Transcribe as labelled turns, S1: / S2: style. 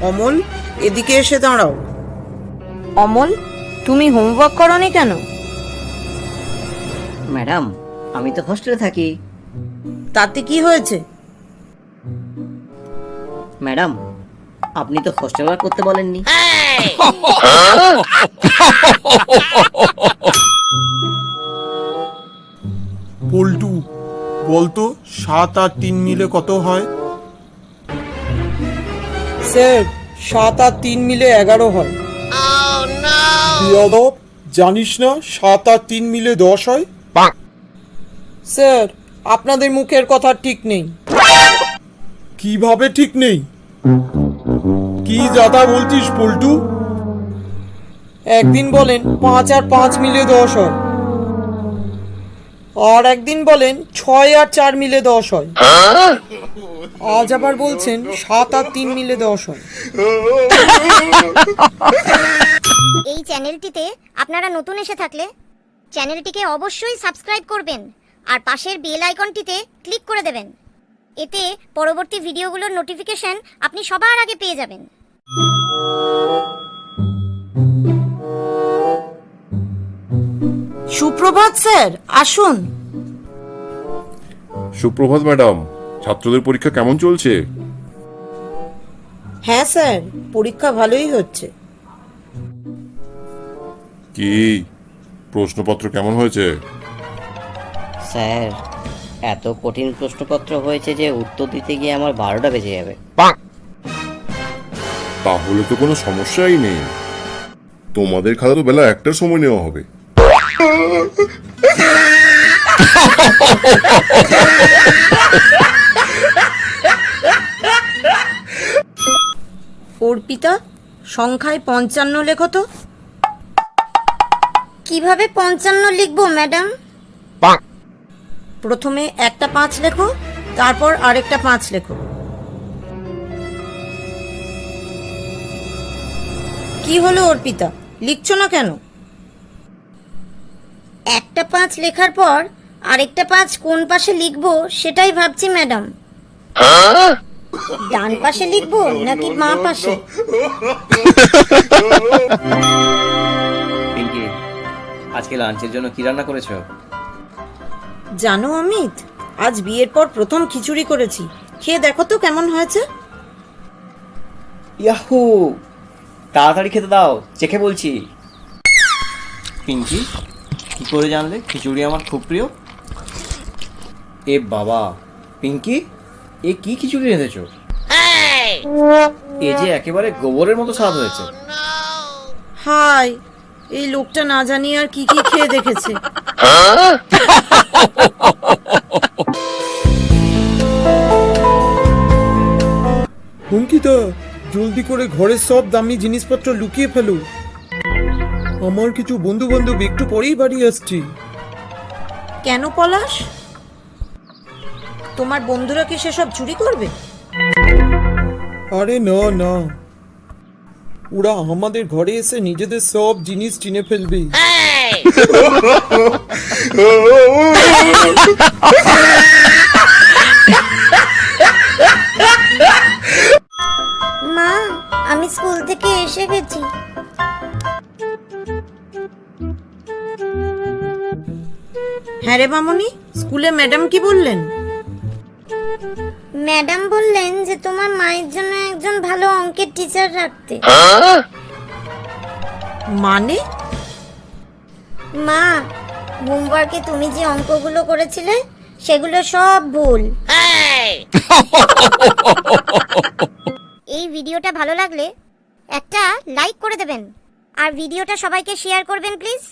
S1: অমল, এদিকে এসে দাঁড়াও।
S2: অমল, তুমি হোমওয়ার্ক করোনি কেন?
S3: ম্যাডাম, আমি তো হোস্টেলে থাকি।
S1: তাতে কি হয়েছে?
S3: ম্যাডাম, আপনি তো হোস্টেল ওয়ার্ক করতে বলেননি।
S4: পল্টু, বলতো 7 আর 3 মিলে কত হয়?
S1: স্যার, 7 আর 3 মিলে 11 হয়।
S4: বিয়াদব, জানিস না 7 আর 3 মিলে 10 হয়?
S1: স্যার, আপনাদের মুখের কথা ঠিক নেই।
S4: কিভাবে ঠিক নেই? কি জাদা বলছিস পল্টু?
S1: একদিন বলেন 5 আর 5 মিলে 10 হয়, আর একদিন বলেন 6 আর 4 মিলে 10 হয়। আজ আবার বলছেন 7 আর 3 মিলে 10 হয়।
S5: এই চ্যানেলটিতে আপনারা নতুন এসে থাকলে চ্যানেলটিকে অবশ্যই সাবস্ক্রাইব করবেন আর পাশের বেল আইকনটিতে ক্লিক করে দেবেন। এতে পরবর্তী ভিডিওগুলোর নোটিফিকেশন আপনি সবার আগে পেয়ে যাবেন।
S1: সুপ্রভাত স্যার, আসুন।
S6: সুপ্রভাত ম্যাডাম, ছাত্রদের পরীক্ষা কেমন চলছে?
S1: হ্যাঁ স্যার, পরীক্ষা ভালোই হচ্ছে।
S6: কি প্রশ্নপত্র কেমন হয়েছে?
S3: স্যার, এত কঠিন প্রশ্নপত্র হয়েছে যে উত্তর দিতে গিয়ে আমার 12টা বেজে যাবে।
S6: তাহলে তো কোনো সমস্যাই নেই, তোমাদের খাতা তো বেলা 1টার সময় নেওয়া হবে।
S1: অর্পিতা, সংখ্যায় 55 লেখো তো।
S5: কিভাবে 55 লিখবো ম্যাডাম?
S1: প্রথমে একটা 5 লেখো, তারপর আরেকটা 5 লেখো। কি হলো অর্পিতা, লিখছো না কেন?
S5: একটা 5 লেখার পর আরেকটা 5 কোন পাশে লিখবো সেটাই ভাবছি ম্যাডাম। ডান পাশে লিখবো নাকি বাঁ পাশে?
S7: পিঙ্কি, আজকে লাঞ্চের জন্য কি রান্না করেছো?
S1: জানো অমিত, আজ বিয়ের পর প্রথম খিচুড়ি করেছি, খেয়ে দেখো তো কেমন হয়েছে।
S7: ইয়াহু, তাড়াতাড়ি খেতে দাও, চেখে বলছি। পিঙ্কি, কি করে জানলে খিচুড়ি আমার খুব প্রিয়? এ বাবা, পিঙ্কি, এ কি খিচুড়ি রেঁধেছো? এ যে একেবারে গোবরের মতো স্বাদ হয়েছে।
S1: হাই, এই লোকটা না জানি আর কি কি খেয়ে দেখেছে।
S4: অঙ্কিতা, জলদি করে ঘরের সব দামি জিনিসপত্র লুকিয়ে ফেলো। আমার কিছু বন্ধু বান্ধব একটু পরেই বাড়ি আসছি।
S1: কেন পলাশ, তোমার বন্ধুরা কি সেসব চুরি করবে?
S4: আরে না না, ওরা আমাদের ঘরে এসে নিজেদের সব জিনিস চিনে ফেলবে।
S5: মা, আমি স্কুল থেকে এসে গেছি।
S1: হ্যাঁ রে মামনি, স্কুলে ম্যাডাম কি বললেন?
S5: ম্যাডাম বললেন যে তোমার মায়ের জন্য একজন ভালো অঙ্কের টিচার রাখতে।
S1: মানে?
S5: মা, হোমওয়ার্কে তুমি যে অঙ্কগুলো করেছিলে সেগুলো সব ভুল। এই ভিডিওটা ভালো লাগলে একটা লাইক করে দেবেন আর ভিডিওটা সবাইকে শেয়ার করবেন প্লিজ।